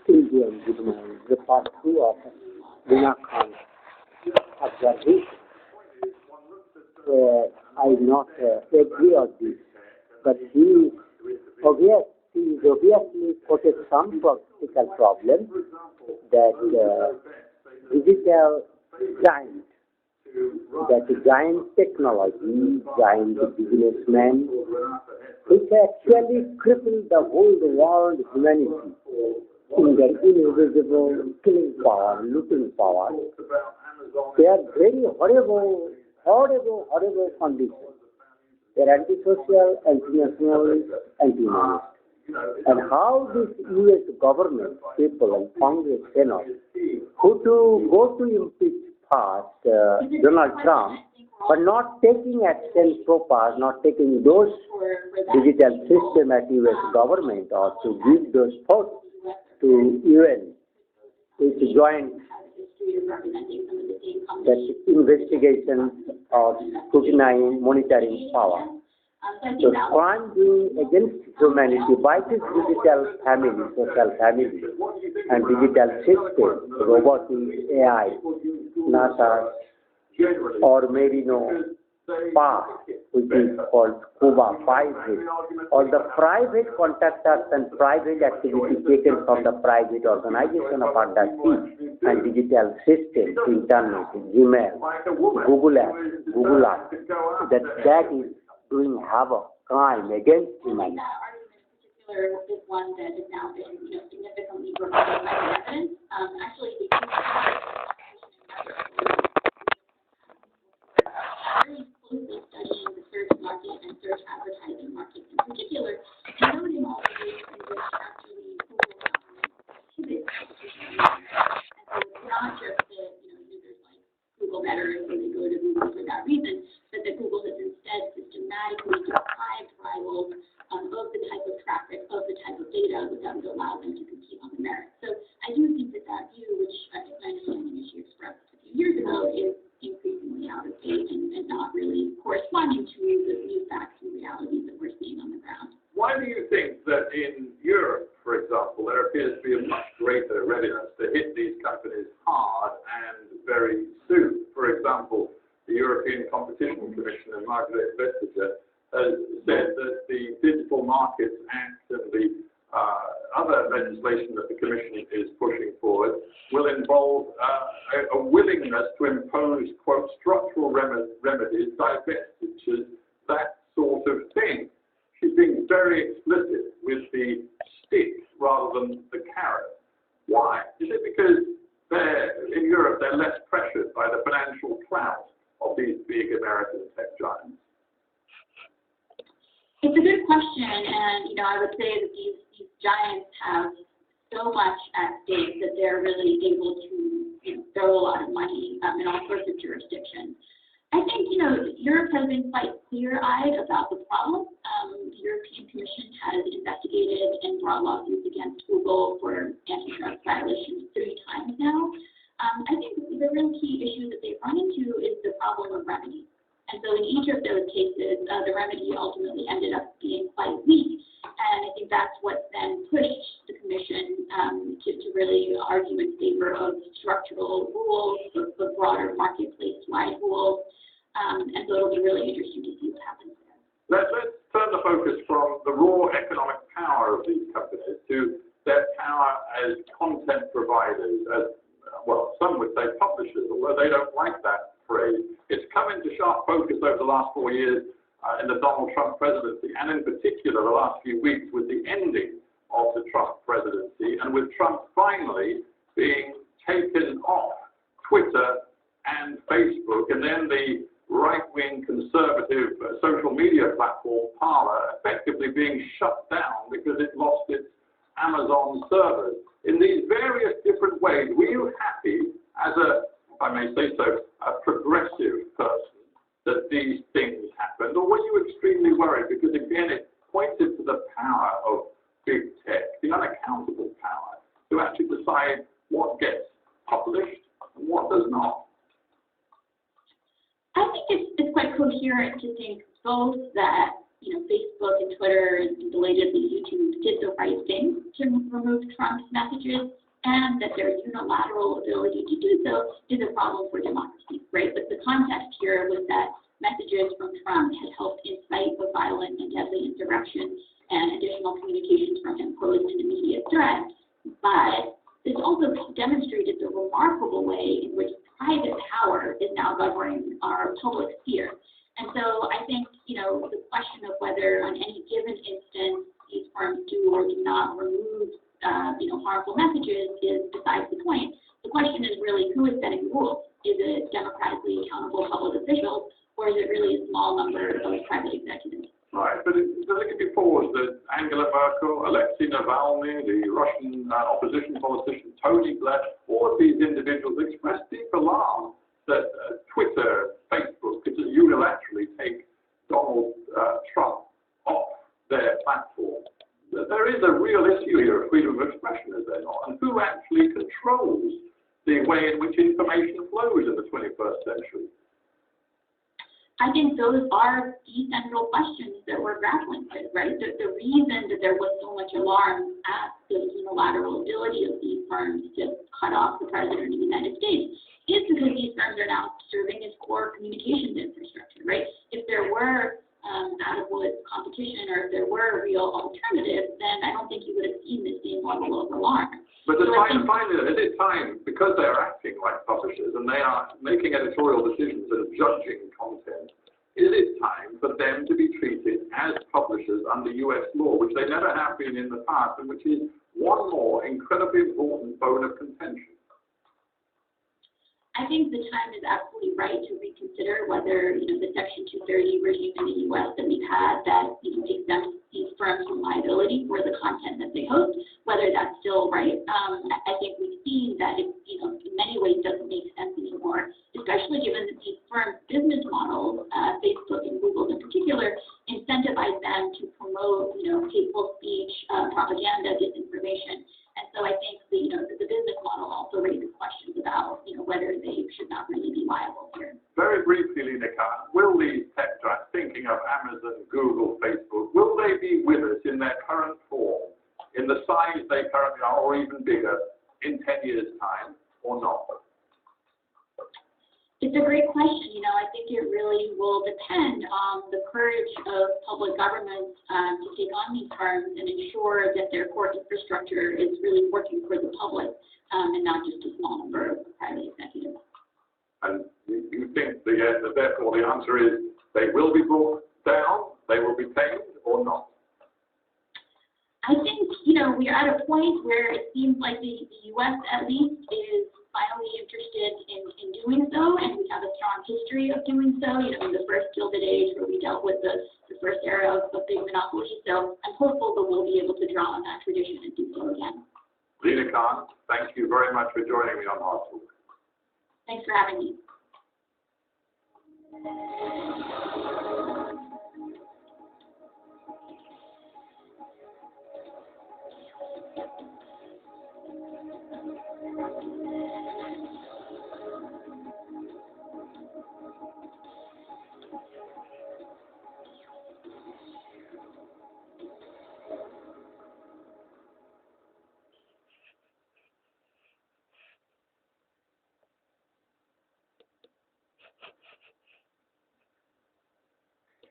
Indian good morning. The part 2 of Lina observation. I not agree on this, but he obviously poses some practical problem that digital giant, that giant technology, giant businessmen, which actually cripple the whole world humanity in their invisible killing power, looting power. They are very horrible conditions. They are antisocial, anti-nationalist, anti-humanist. And how this U.S. government, people and Congress, Senate, who to go to impeach past Donald Trump, but not taking action so far, not taking those digital system at U.S. government or to give those thoughts to UN, to join that investigation of scrutinizing, monitoring power. So crime being against humanity by this digital family, social family, and digital system, robotics, AI, NASA, or maybe PASS, which is called Cuba 5G, or the private contractors and private activity taken from the private organization of under sea and digital system, internet, Gmail, Google Apps, that is doing havoc, crime against humanity. Is one that has now been, significantly reported by evidence. Actually, the very closely studying the search market and search advertising market in particular, and noting all the ways in which actually Google pivots. And so it's not just that users like Google better and they go to Google for that reason, but that Google has instead systematically deprived rivals of the type of traffic, of the type of data that would allow them to compete on the merits. So I do think that view, which I understand she expressed a few years ago, is increasingly out of date and not really corresponding to the new facts and realities that we're seeing on the ground. Why do you think that in Europe, for example, there appears to be a much greater readiness to hit these companies hard and very soon? For example, the European Competition Commission and Margaret Vestager has said that the Digital Markets Act and the other legislation that the Commission is pushing forward will involve a willingness to impose, quote, structural remedies, divestitures, that sort of thing. She's being very explicit with the stick rather than the carrot. Why? Is it because in Europe they're less pressured by the financial clout of these big American tech giants? It's a good question, and I would say that these giants have so much at stake that they're really able to throw a lot of money in all sorts of jurisdictions. I think Europe has been quite clear-eyed about the problem. The European Commission has investigated and brought lawsuits against Google for antitrust violations 3 times now. I think the real key issue that they've run into is the problem of remedy. And so in each of those cases, the remedy ultimately ended up being quite weak. And I think that's what then pushed the Commission to really argue in favor of structural rules, the broader marketplace-wide rules. And so it'll be really interesting to see what happens there. Let's turn the focus from the raw economic power of these companies to their power as content providers, as some would say publishers, although they don't like that phrase. It's come into sharp focus over the last 4 years in the Donald Trump presidency, and in particular the last few weeks with the ending of the Trump presidency, and with Trump finally being taken off Twitter and Facebook, and then the right-wing conservative social media platform Parler effectively being shut down because it lost its Amazon servers. In these various different ways, were you happy as a, if I may say so, a progressive person that these things happened, or were you extremely worried? Because again, it pointed to the power of big tech, the unaccountable power, to actually decide what gets published and what does not. I think it's quite coherent to think both that Facebook and Twitter and belatedly YouTube did the right thing to remove Trump's messages, and that their unilateral ability to do so is a problem for democracy, right? But the context here was that messages from Trump had helped incite a violent and deadly insurrection, and additional communications from him posed an immediate threat. But this also demonstrated the remarkable way in which private power is now governing our public sphere. And so I think, the question of whether on any given instance these firms do or do not remove, harmful messages is besides the point. The question is really who is setting the rules. Is it democratically accountable public officials, or is it really a small number of private executives? Right, but does it give you pause that Angela Merkel, Alexei Navalny, the Russian opposition politician Tony Blair, all of these individuals expressed deep alarm that Twitter, Facebook could just unilaterally take Donald Trump off their platform? There is a real issue here of freedom of expression, is there not? And who actually controls the way in which information flows in the 21st century? I think those are the central questions that we're grappling with, right? The reason that there was so much alarm at the unilateral ability of these firms to cut off the president of the United States is because these firms are now serving as core communications infrastructure, right? If there were adequate competition, or if there were real alternatives, then I don't think you would have seen the same level of alarm. But finally, is it time, because they are acting like publishers and they are making editorial decisions and judging content, is it time for them to be treated as publishers under US law, which they never have been in the past, and which is one more incredibly important bone of contention? I think the time is absolutely right to reconsider whether, the Section 230 regime in the U.S. that we've had that, exempts these firms from liability for the content that they host, whether that's still right. I think we've seen that it, in many ways doesn't make sense anymore, especially given that these firms' business models, Facebook and Google in particular, incentivize them to promote, hateful speech, propaganda, disinformation. And so I think the business model also raises questions about, whether they should not really be liable here. Very briefly, Lina, will these tech giants, thinking of Amazon, Google, Facebook, will they be with us in their current form, in the size they currently are, or even bigger, in 10 years' time, or not? It's a great question. I think it really will depend on the courage of public governments to take on these firms and ensure that their core infrastructure is really working for the public and not just a small number of private executives. And you think, therefore, the answer is they will be brought down, they will be tamed, or not? I think, we're at a point where it seems like the U.S. at least is finally interested in doing so, and we have a strong history of doing so, in the first Gilded Age where we dealt with the first era of big monopoly. So I'm hopeful that we'll be able to draw on that tradition and do so again. Lina Khan, thank you very much for joining me on Hard Talk. Thanks for having me.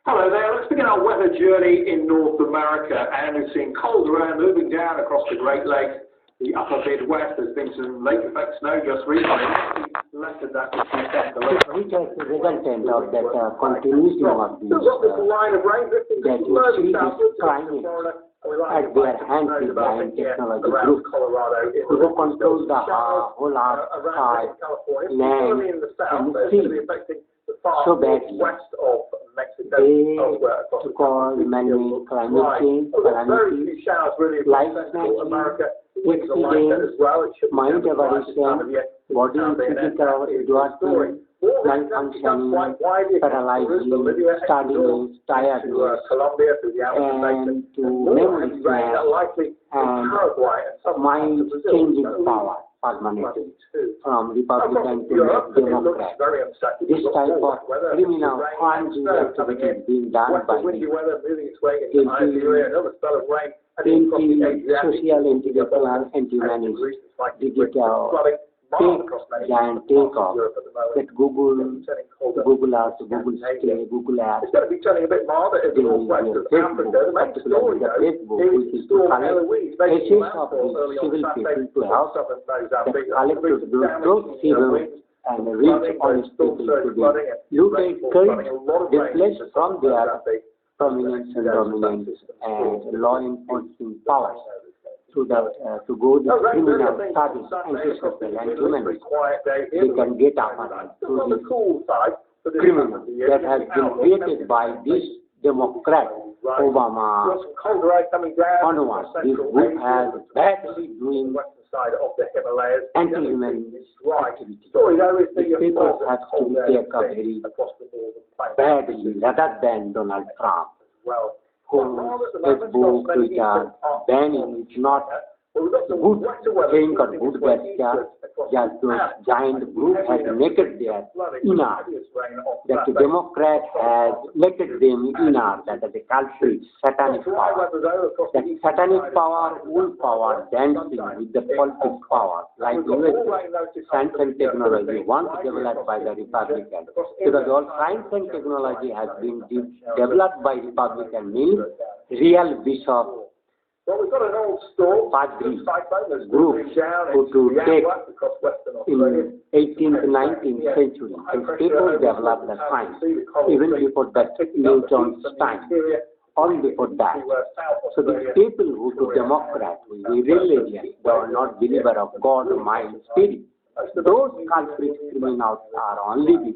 Hello there, let's begin our weather journey in North America, and we've seen colder air moving down across the Great Lakes, the upper Midwest. There's been some lake effect snow just recently, less of that this weekend. Which has resultant of that continuity of these, Still got this line of rain drifting that slowly you see southward this climate at their hands with giant technology group who control the whole earth, sky, land, and sea, so that they cause man-made climate change, calamities, life snatching, accidents, mind aberration, body and physical exhaustion, malfunctioning, paralyzing, tardiness, tiredness, and to memory loss and mind-changing power. permanently from Republican to Democrat. This type of criminal funding activity is being done by the anti-social, anti-national, anti-humanist, digital giant takeoff that Google Earth, Google Stay, Google Apps, It's going to be turning a bit milder in the northwest of Africa. The main story, though, is still Eloise making landfall early on Saturday from southern Mozambique. Collected those civil and rich honest people to be looted, killed, displaced from their prominence and dominance and law enforcement powers to go the criminal studies, anti-social and human. They can get up to the criminal that has been created by this Democrat Obama followers. This group has badly doing anti-human activity. These people have to be taken very badly rather than Donald Trump, whose Facebook, Twitter, banning is not good thing or good gesture. Just those giant group has naked their enought. That the Democrat has naked them enought. That is the culprit, satanic power. That satanic power, old power, dancing with the political power, like USA, science and technology, once developed by the Republicans. Because all science and technology has been developed by Republican means real bishop Padri groups who to take in 18th, 19th century. And people developed the science, even before that Newton's time, all before that. So these people who to Democrat, who be religious, they are not believer of God, mind, spirit. Those culprit criminals are only the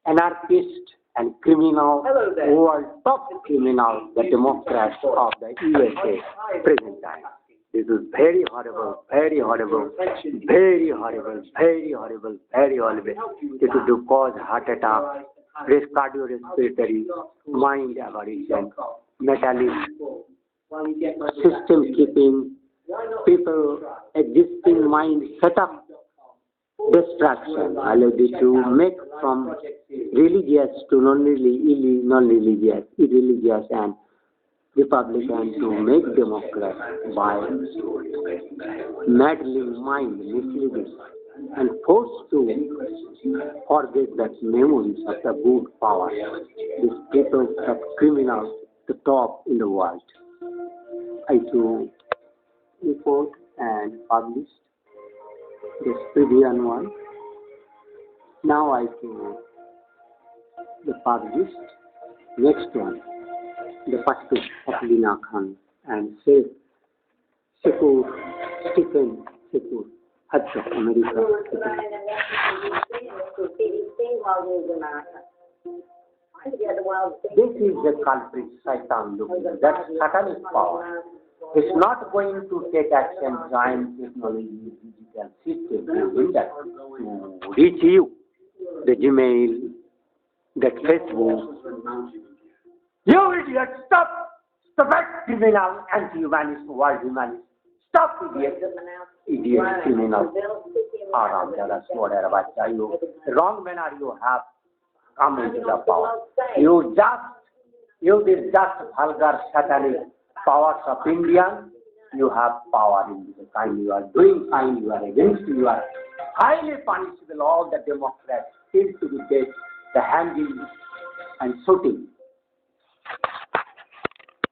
anarchists and criminal, world top criminal, the Democrats of the USA present time. This is very horrible, very horrible, very horrible, very horrible, very horrible. It will cause heart attack, cardiorespiratory, mind aberration, metallic, system keeping, people existing mind set up destruction, allowed to make from religious to non-religious, irreligious and Republican to make Democrat by meddling mind, misleading, and forced to forget that memories of the good power. These people are criminals, the top in the world. I to report and published this previous one. Now I to the published next one, the Patu of Lina and say Sekur, Stephen Sekur, Hutch of America. This is the culprit Satan looking. That's satanic power. It's not going to take action, giant technology, digital system to reach you. The Gmail, that Facebook. You idiot, stop! Stop that criminal, anti-humanist, world humanist. Stop, idiot. Idiot, criminal. Haram, jalas, whatever, you. The wrong manner you have come into the power. You did just vulgar satanic powers of India. You have power in the kind you are doing, kind you are against, you are highly punishable. All the Democrats seem to be dead, the hanging and shooting.